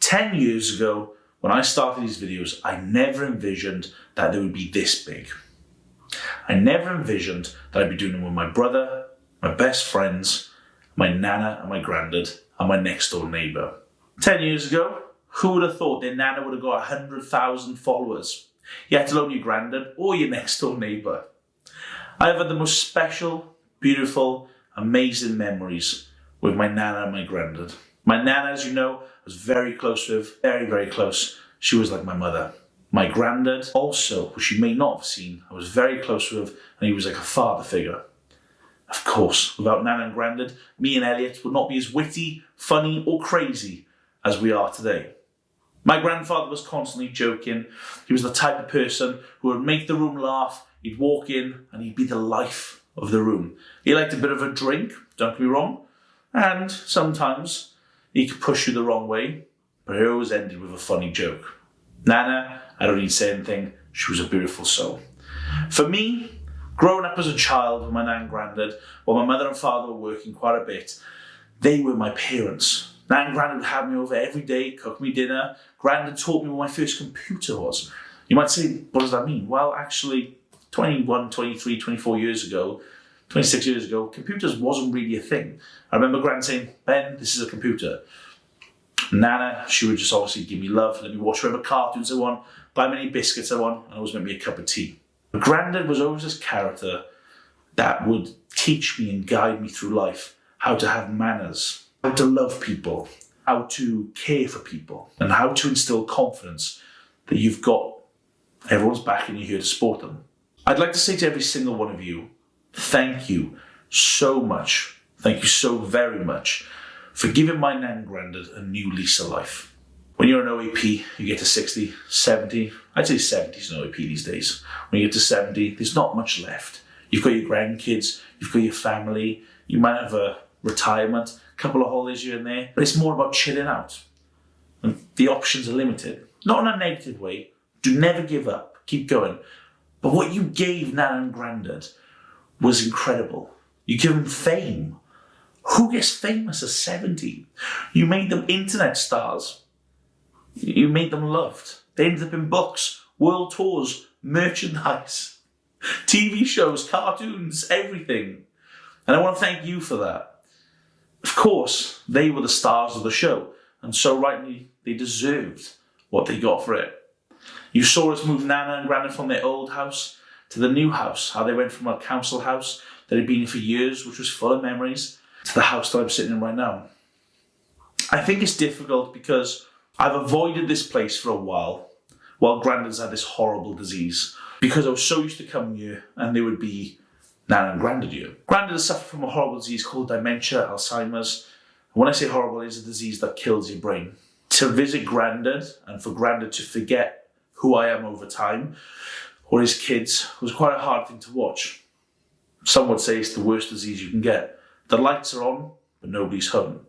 10 years ago, when I started these videos, I never envisioned that they would be this big. I never envisioned that I'd be doing them with my brother, my best friends, my nana and my granddad, and my next door neighbour. 10 years ago, who would have thought their nana would have got 100,000 followers, yet alone your granddad or your next door neighbour? I have had the most special, beautiful, amazing memories with my nana and my granddad. My nana, as you know, I was very close with, very, very close. She was like my mother. My granddad also, which you may not have seen, I was very close with, and he was like a father figure. Of course, without nana and granddad, me and Elliot would not be as witty, funny, or crazy as we are today. My grandfather was constantly joking. He was the type of person who would make the room laugh. He'd walk in and he'd be the life of the room. He liked a bit of a drink, don't get me wrong, and sometimes he could push you the wrong way, but it always ended with a funny joke. Nana, I don't need to say anything, she was a beautiful soul. For me, growing up as a child with my nan and granddad, while my mother and father were working quite a bit, they were my parents. Nan and granddad would have me over every day, cook me dinner. Granddad taught me what my first computer was. You might say, what does that mean? Well, actually, 21, 23, 24 years ago, 26 years ago, computers wasn't really a thing. I remember Grand saying, Ben, this is a computer. Nana, she would just obviously give me love, let me watch whatever cartoons I want, buy me any biscuits I want, and always make me a cup of tea. But Grandad was always this character that would teach me and guide me through life, how to have manners, how to love people, how to care for people, and how to instill confidence that you've got everyone's back and you're here to support them. I'd like to say to every single one of you, thank you so much. Thank you so very much for giving my nan and granddad a new lease of life. When you're an OAP, you get to 60, 70. I'd say 70 is an OAP these days. When you get to 70, there's not much left. You've got your grandkids, you've got your family, you might have a retirement, a couple of holidays here and there, but it's more about chilling out. And the options are limited. Not in a negative way. Do never give up. Keep going. But what you gave Nan and Grandad was incredible. You give them fame. Who gets famous at 70? You made them internet stars. You made them loved. They ended up in books, world tours, merchandise, TV shows, cartoons, everything. And I want to thank you for that. Of course, they were the stars of the show, and so rightly they deserved what they got for it. You saw us move Nana and Grandad from their old house to the new house, how they went from a council house that had been in for years, which was full of memories, to the house that I'm sitting in right now. I think it's difficult because I've avoided this place for a while Grandad's had this horrible disease, because I was so used to coming here and there would be Nana and Grandad here. Grandad has suffered from a horrible disease called dementia, Alzheimer's. And when I say horrible, it's a disease that kills your brain. To visit Grandad and for Grandad to forget who I am over time, or his kids, was quite a hard thing to watch. Some would say it's the worst disease you can get. The lights are on, but nobody's home.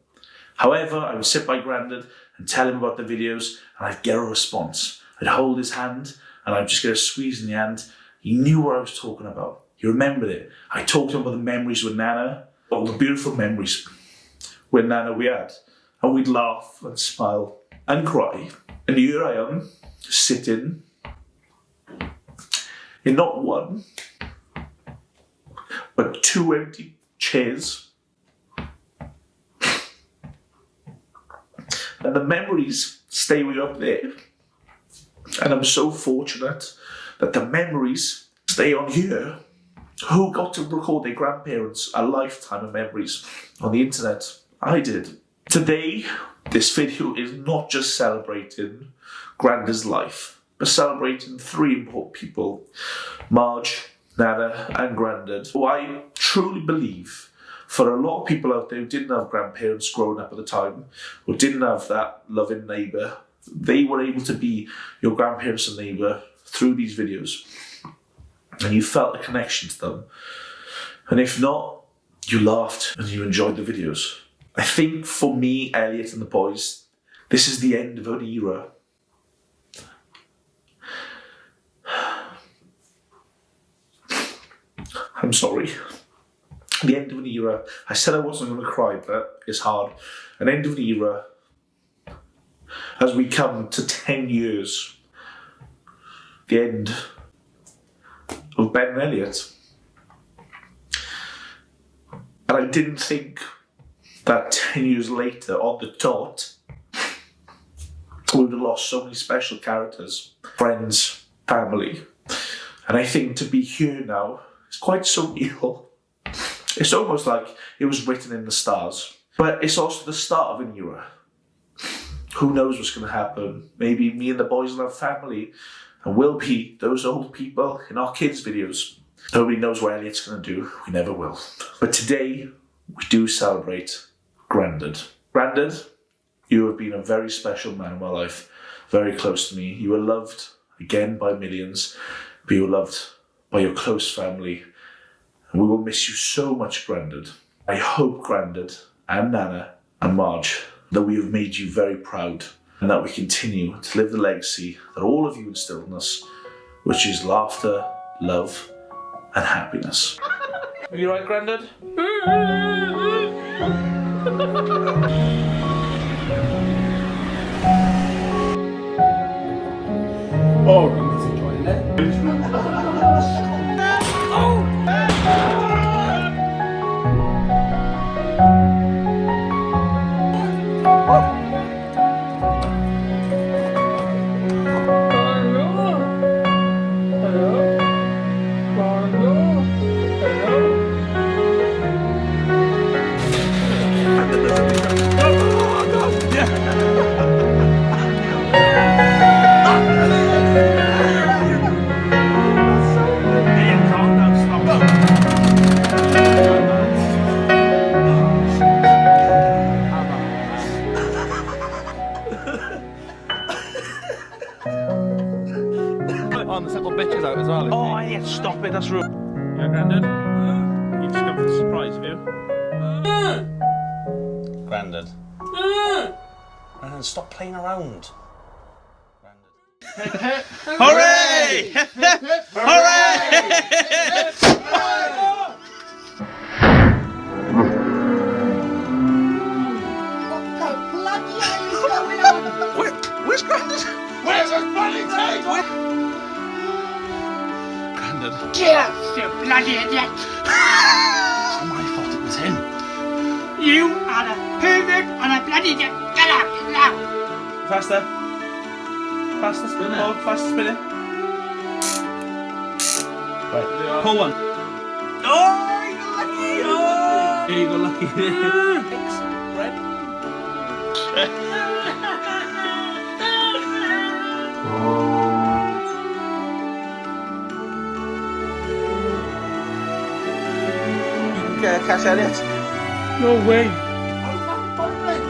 However, I would sit by Grandad and tell him about the videos, and I'd get a response. I'd hold his hand, and I'd just get a squeeze in the hand. He knew what I was talking about. He remembered it. I talked to him about the memories with Nana, all the beautiful memories with Nana we had. And we'd laugh and smile and cry. And here I am, sitting in not one, but two empty chairs. And the memories stay way up there. And I'm so fortunate that the memories stay on here. Who got to record their grandparents a lifetime of memories on the internet? I did. Today, this video is not just celebrating Grandad's life, but celebrating three important people: Marge, Nana, and Grandad, who I truly believe, for a lot of people out there who didn't have grandparents growing up at the time, or didn't have that loving neighbour, they were able to be your grandparents and neighbour through these videos. And you felt a connection to them. And if not, you laughed and you enjoyed the videos. I think for me, Elliot and the boys, this is the end of an era. I'm sorry. The end of an era. I said I wasn't going to cry, but it's hard. An end of an era. as we come to 10 years, the end of Ben and Elliot. And I didn't think that 10 years later, on the dot, we would have lost so many special characters, friends, family. And I think to be here now is quite surreal. It's almost like it was written in the stars. But it's also the start of an era. Who knows what's going to happen? Maybe me and the boys will have family and we'll be those old people in our kids' videos. Nobody knows what Elliot's going to do. We never will. But today, we do celebrate Grandad. Grandad, you have been a very special man in my life. Very close to me. You were loved, again, by millions. But you were loved by your close family. And we will miss you so much, Grandad. I hope, Grandad and Nana and Marge, that we have made you very proud and that we continue to live the legacy that all of you instilled in us, which is laughter, love, and happiness. Are you right, Grandad? Oh, he's enjoying it. Oh, there's little bitches out as well. Oh, yeah, stop it, that's rude. Yeah, Grandad? You just come for the surprise of you. Grandad. Grandad, stop playing around. Grandad. Hooray! Where's Grandad? Where's his bloody tape? Grandad. Just you bloody idiot! It's my fault it was him. You are a perfect and a bloody idiot! Get out now! Faster. Faster spin it. Oh, faster spin it. Right. Pull one. Oh, you got lucky! Oh! There you go, lucky. Ready? Catch Elliot. No way. Stop it!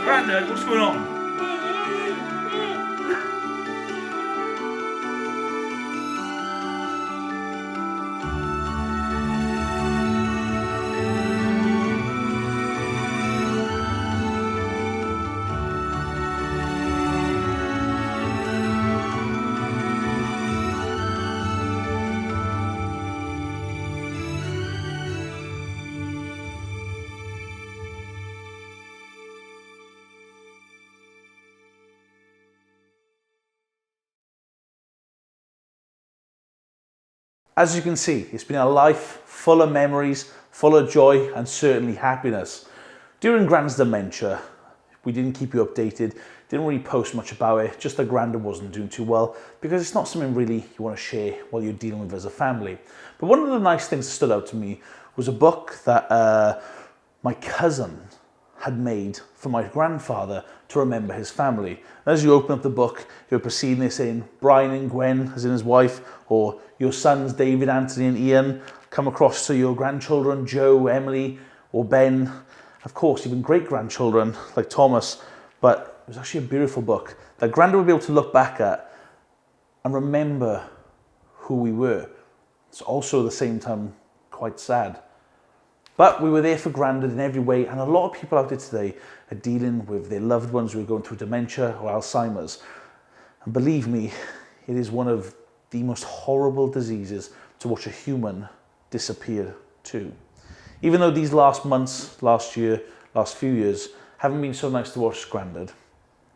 Grandad, what's going on? As you can see, it's been a life full of memories, full of joy and certainly happiness. During Grand's dementia, we didn't keep you updated, didn't really post much about it, just that Grandad wasn't doing too well because it's not something really you want to share while you're dealing with as a family. But one of the nice things that stood out to me was a book that my cousin had made for my grandfather to remember his family. And as you open up the book, you're perceiving this in Brian and Gwen, as in his wife, or your sons David, Anthony and Ian, come across to your grandchildren, Joe, Emily, or Ben, of course, even great-grandchildren like Thomas. But it was actually a beautiful book that Grandad would be able to look back at and remember who we were. It's also at the same time quite sad. But we were there for Grandad in every way, and a lot of people out there today are dealing with their loved ones who are going through dementia or Alzheimer's. And believe me, it is one of the most horrible diseases to watch a human disappear too. Even though these last months, last year, last few years haven't been so nice to watch Grandad,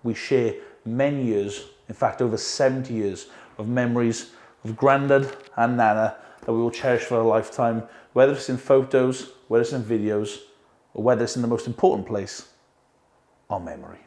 we share many years, in fact over 70 years of memories of Grandad and Nana that we will cherish for a lifetime, whether it's in photos, whether it's in videos, or whether it's in the most important place, our memory.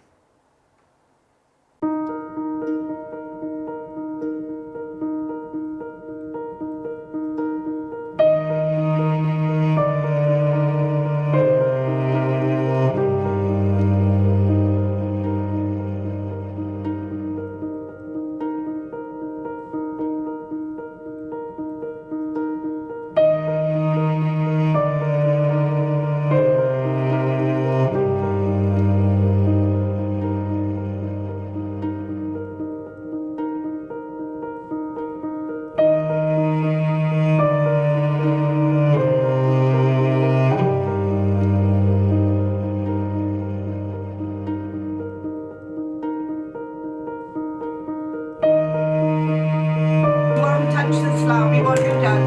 Touch the slab, what have you done?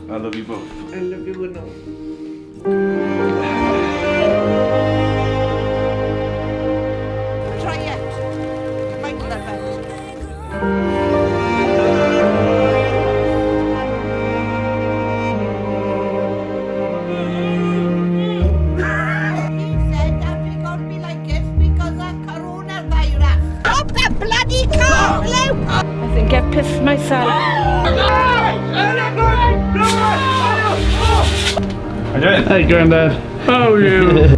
I love you both. I love you, no. Try it. You might love it. He said that we got to be like this because of coronavirus. Stop that bloody car, Luke! I think I've pissed myself. Hey, Grandad. How are you?